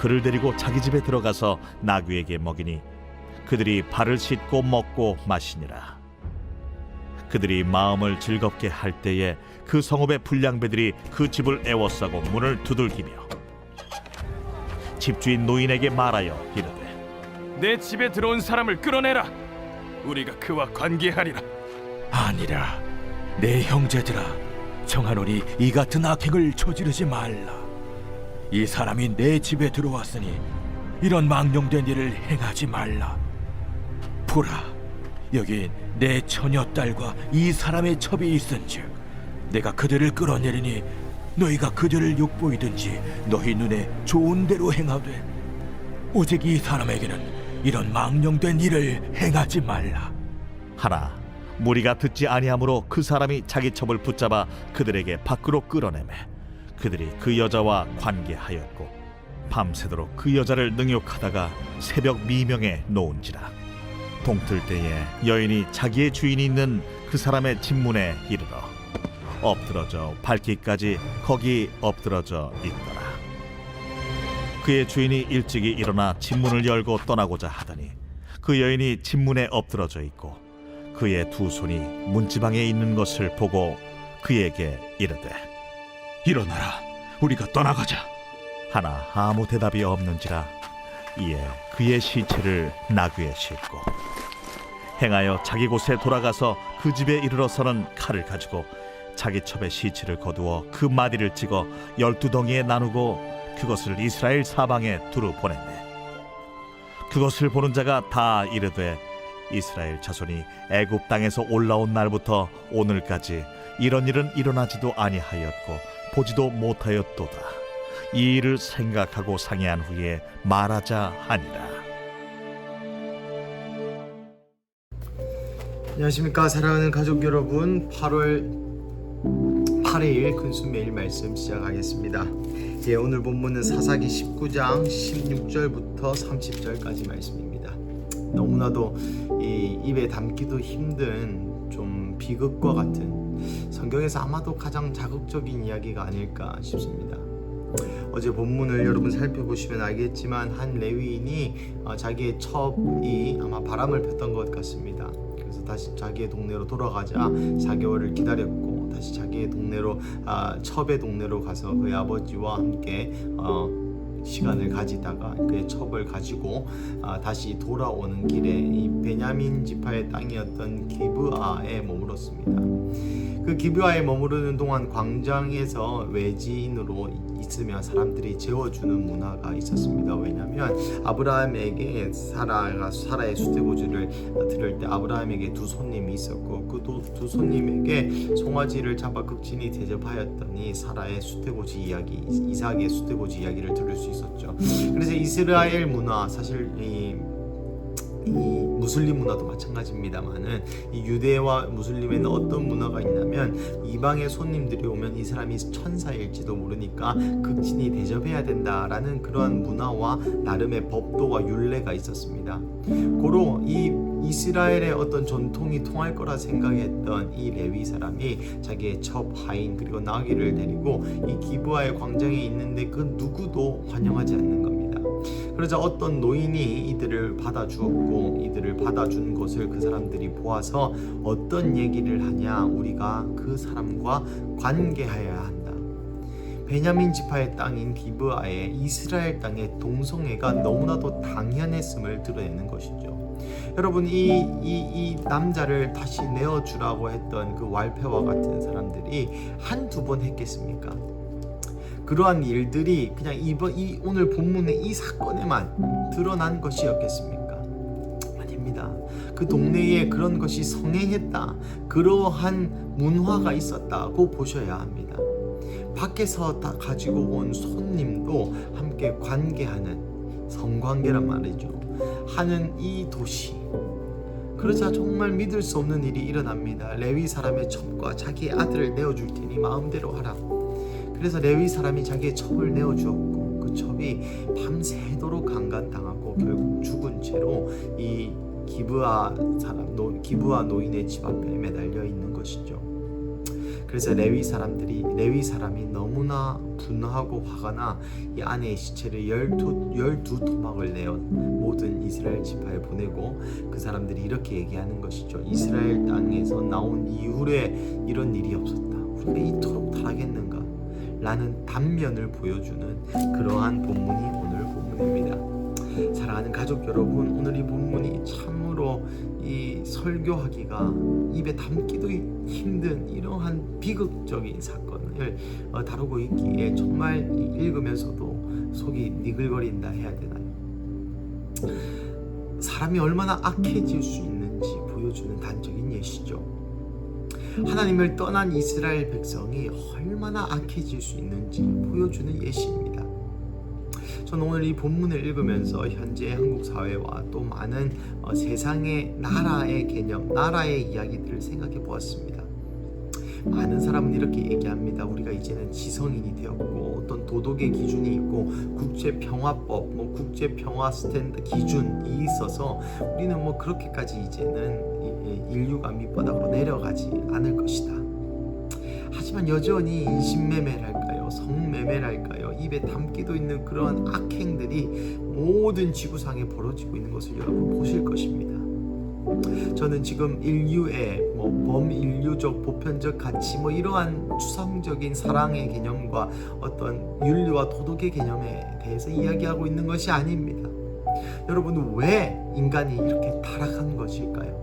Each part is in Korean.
그를 데리고 자기 집에 들어가서 나귀에게 먹이니 그들이 발을 씻고 먹고 마시니라. 그들이 마음을 즐겁게 할 때에 그 성읍의 불량배들이 그 집을 애워싸고 문을 두들기며 집주인 노인에게 말하여 이르되 내 집에 들어온 사람을 끌어내라. 우리가 그와 관계하리라. 아니라 내 형제들아, 청하노니 이 같은 악행을 저지르지 말라. 이 사람이 내 집에 들어왔으니 이런 망령된 일을 행하지 말라. 보라, 여기 내 처녀딸과 이 사람의 첩이 있은즉 내가 그들을 끌어내리니 너희가 그들을 욕보이든지 너희 눈에 좋은 대로 행하되 오직 이 사람에게는 이런 망령된 일을 행하지 말라. 하나 무리가 듣지 아니하므로 그 사람이 자기 첩을 붙잡아 그들에게 밖으로 끌어내매 그들이 그 여자와 관계하였고 밤새도록 그 여자를 능욕하다가 새벽 미명에 놓은지라. 동틀 때에 여인이 자기의 주인이 있는 그 사람의 집문에 이르러 엎드러져 밟기까지 거기 엎드러져 있더라. 그의 주인이 일찍이 일어나 집문을 열고 떠나고자 하더니 그 여인이 집문에 엎드러져 있고 그의 두 손이 문지방에 있는 것을 보고 그에게 이르되 일어나라, 우리가 떠나가자. 하나 아무 대답이 없는지라. 이에 그의 시체를 나귀에 싣고 행하여 자기 곳에 돌아가서 그 집에 이르러서는 칼을 가지고 자기 첩의 시체를 거두어 그 마디를 찍어 12덩이에 나누고 그것을 이스라엘 사방에 두루 보냈네. 그것을 보는 자가 다 이르되 이스라엘 자손이 애굽 땅에서 올라온 날부터 오늘까지 이런 일은 일어나지도 아니하였고 보지도 못하였도다. 이 일을 생각하고 상의한 후에 말하자 하니라. 안녕하십니까 사랑하는 가족 여러분, 8월 8일 근수 매일 말씀 시작하겠습니다. 오늘 본문은 사사기 19장 16절부터 30절까지 말씀입니다. 너무나도 입에 담기도 힘든 좀 비극과 같은, 성경에서 아마도 가장 자극적인 이야기가 아닐까 싶습니다. 어제 본문을 여러분 살펴보시면 알겠지만 한 레위인이 자기의 첩이 아마 바람을 폈던 것 같습니다. 그래서 다시 자기의 동네로 돌아가자 4개월을 기다렸고 다시 자기의 동네로 첩의 동네로 가서 그의 아버지와 함께 시간을 가지다가 그의 첩을 가지고 다시 돌아오는 길에 이 베냐민 지파의 땅이었던 기브아에 머물었습니다. 그 기브아에 머무르는 동안 광장에서 외지인으로 있으면 사람들이 재워주는 문화가 있었습니다. 왜냐하면 아브라함에게 사라의 수태고지를 들을 때 아브라함에게 두 손님이 있었고 그 두 손님에게 송아지를 잡아 극진히 대접하였더니 사라의 수태고지 이야기, 이삭의 수태고지 이야기를 들을 수 있었죠. 그래서 이스라엘 문화, 사실 이 무슬림 문화도 마찬가지입니다만은 이 유대와 무슬림에는 어떤 문화가 있냐면 이방의 손님들이 오면 이 사람이 천사일지도 모르니까 극진히 대접해야 된다라는 그러한 문화와 나름의 법도와 율례가 있었습니다. 고로 이 이스라엘의 어떤 전통이 통할 거라 생각했던 이 레위 사람이 자기의 첩, 하인 그리고 나귀를 데리고 이 기브아의 광장에 있는데 그 누구도 환영하지 않는 겁니다. 그러자 어떤 노인이 이들을 받아주었고 이들을 받아준 것을 그 사람들이 보아서 어떤 얘기를 하냐, 우리가 그 사람과 관계하여야 한다. 베냐민 지파의 땅인 기브아에 이스라엘 땅의 동성애가 너무나도 당연했음을 드러내는 것이죠. 여러분, 이 남자를 다시 내어주라고 했던 그 walpe와 같은 사람들이 한두 번 했겠습니까? 그러한 일들이 그냥 오늘 본문의 이 사건에만 드러난 것이었겠습니까? 아닙니다. 그 동네에 그런 것이 성행했다, 그러한 문화가 있었다고 보셔야 합니다. 밖에서 다 가지고 온 손님도 함께 관계하는, 성관계란 말이죠, 하는 이 도시. 그러자 정말 믿을 수 없는 일이 일어납니다. 레위 사람의 첩과 자기의 아들을 내어줄 테니 마음대로 하라. 그래서 레위 사람이 자기의 첩을 내어주었고 그 첩이 밤새도록 강간당하고 결국 죽은 채로 이 기브아 노인의 집 앞에 매달려 있는 것이죠. 그래서 레위 사람이 너무나 분노하고 화가 나 이 아내의 시체를 12토막을 내어 모든 이스라엘 지파에 보내고 그 사람들이 이렇게 얘기하는 것이죠. 이스라엘 땅에서 나온 이후에 이런 일이 없었다. 우리가 이토록 타락했는가? 라는 단면을 보여주는 그러한 본문이 오늘 본문입니다. 사랑하는 가족 여러분, 오늘 이 본문이 참으로 이 설교하기가 입에 담기도 힘든 이러한 비극적인 사건을 다루고 있기에 정말 읽으면서도 속이 니글거린다 해야 되나요? 사람이 얼마나 악해질 수 있는지 보여주는 단적인 예시죠. 하나님을 떠난 이스라엘 백성이 얼마나 악해질 수 있는지 보여주는 예시입니다. 저는 오늘 이 본문을 읽으면서 현재 한국 사회와 또 많은 세상의 나라의 개념, 나라의 이야기들을 생각해 보았습니다. 많은 사람은 이렇게 얘기합니다. 우리가 이제는 지성인이 되었고 어떤 도덕의 기준이 있고 국제평화법, 국제평화 스탠드 기준이 있어서 우리는 그렇게까지 이제는 인류가 밑바닥으로 내려가지 않을 것이다. 하지만 여전히 인신매매랄까요, 성매매랄까요, 입에 담기도 있는 그런 악행들이 모든 지구상에 벌어지고 있는 것을 여러분 보실 것입니다. 저는 지금 인류의 범인류적 보편적 가치 이러한 추상적인 사랑의 개념과 어떤 윤리와 도덕의 개념에 대해서 이야기하고 있는 것이 아닙니다. 여러분, 왜 인간이 이렇게 타락한 것일까요?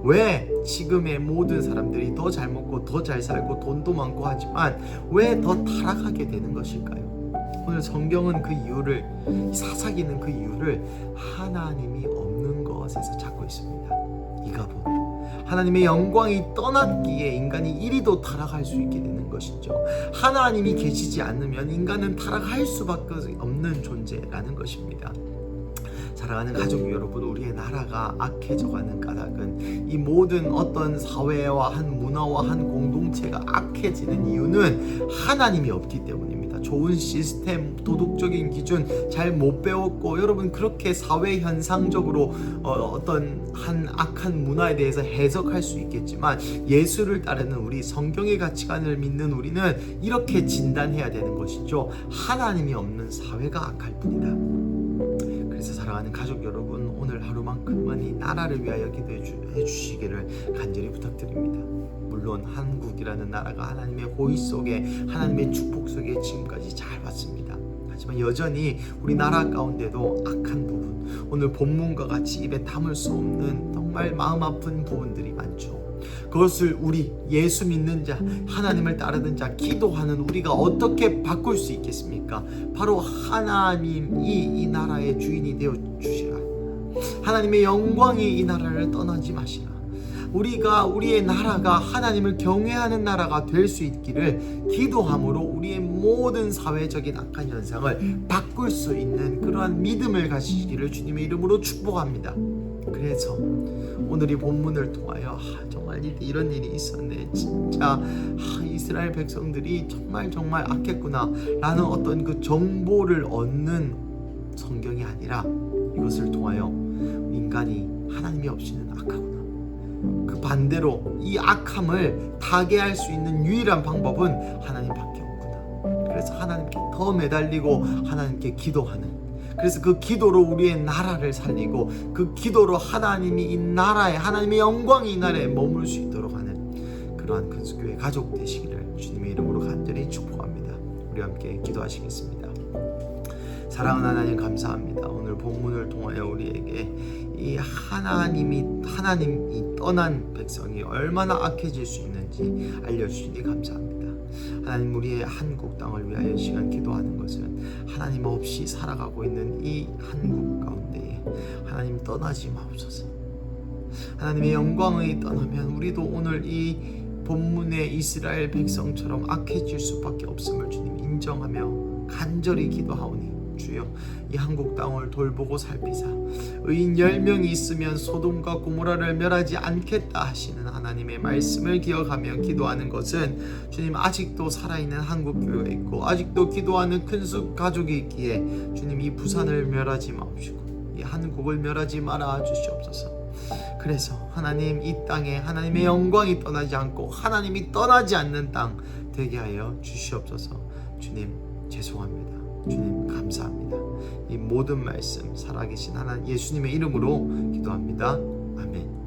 왜 지금의 모든 사람들이 더 잘 먹고 더 잘 살고 돈도 많고 하지만 왜 더 타락하게 되는 것일까요? 오늘 성경은 그 이유를, 사사기는 그 이유를 하나님이 없는 것에서 찾고 있습니다. 이가봇, 하나님의 영광이 떠났기에 인간이 이리도 타락할 수 있게 되는 것이죠. 하나님이 계시지 않으면 인간은 타락할 수밖에 없는 존재라는 것입니다. 사랑하는 가족 여러분, 우리의 나라가 악해져가는 까닭은 이 모든 어떤 사회와 한 문화와 한 공동체가 악해지는 이유는 하나님이 없기 때문입니다. 좋은 시스템, 도덕적인 기준 잘 못 배웠고, 여러분 그렇게 사회 현상적으로 어떤 한 악한 문화에 대해서 해석할 수 있겠지만 예수를 따르는 우리, 성경의 가치관을 믿는 우리는 이렇게 진단해야 되는 것이죠. 하나님이 없는 사회가 악할 뿐이다. 그래서 사랑하는 가족 여러분, 오늘 하루만큼은 이 나라를 위하여 기도해 주시기를 간절히 부탁드립니다. 물론 한국이라는 나라가 하나님의 호의 속에, 하나님의 축복 속에 지금까지 잘 왔습니다. 하지만 여전히 우리 나라 가운데도 악한 부분, 오늘 본문과 같이 입에 담을 수 없는 정말 마음 아픈 부분들이 많죠. 그것을 우리 예수 믿는 자, 하나님을 따르는 자, 기도하는 우리가 어떻게 바꿀 수 있겠습니까? 바로 하나님이 이 나라의 주인이 되어 주시라. 하나님의 영광이 이 나라를 떠나지 마시라. 우리의 나라가 하나님을 경외하는 나라가 될 수 있기를 기도함으로 우리의 모든 사회적인 악한 현상을 바꿀 수 있는 그러한 믿음을 가지시기를 주님의 이름으로 축복합니다. 그래서 오늘 이 본문을 통하여 정말 이런 일이 있었네, 진짜 이스라엘 백성들이 정말 악했구나 라는 어떤 그 정보를 얻는 성경이 아니라, 이것을 통하여 인간이 하나님이 없이는 악하구나, 그 반대로 이 악함을 타개할 수 있는 유일한 방법은 하나님밖에 없구나. 그래서 하나님께 더 매달리고 하나님께 기도하는, 그래서 그 기도로 우리의 나라를 살리고 그 기도로 하나님이 이 나라에, 하나님의 영광이 이 나라에 머물 수 있도록 하는 그러한 근수교회 가족 되시기를 주님의 이름으로 간절히 축복합니다. 우리 함께 기도하시겠습니다. 사랑하는 하나님, 감사합니다. 오늘 본문을 통하여 우리에게 이 하나님이 떠난 백성이 얼마나 악해질 수 있는지 알려주시니 감사합니다. 하나님, 우리의 한국 땅을 위하여 시간 기도하는 것은 하나님 없이 살아가고 있는 이 한국 가운데에 하나님 떠나지 마옵소서. 하나님의 영광이 떠나면 우리도 오늘 이 본문의 이스라엘 백성처럼 악해질 수밖에 없음을 주님 인정하며 간절히 기도하오니, 주여 이 한국 땅을 돌보고 살피사 의인 10명이 있으면 소돔과 고모라를 멸하지 않겠다 하시는 하나님의 말씀을 기억하며 기도하는 것은 주님 아직도 살아있는 한국교회가 있고 아직도 기도하는 큰숲 가족이 있기에 주님 이 부산을 멸하지 마옵시고 이 한국을 멸하지 말아 주시옵소서. 그래서 하나님 이 땅에 하나님의 영광이 떠나지 않고 하나님이 떠나지 않는 땅 되게 하여 주시옵소서. 주님 죄송합니다. 주님 감사합니다. 이 모든 말씀 살아계신 하나님 예수님의 이름으로 기도합니다. 아멘.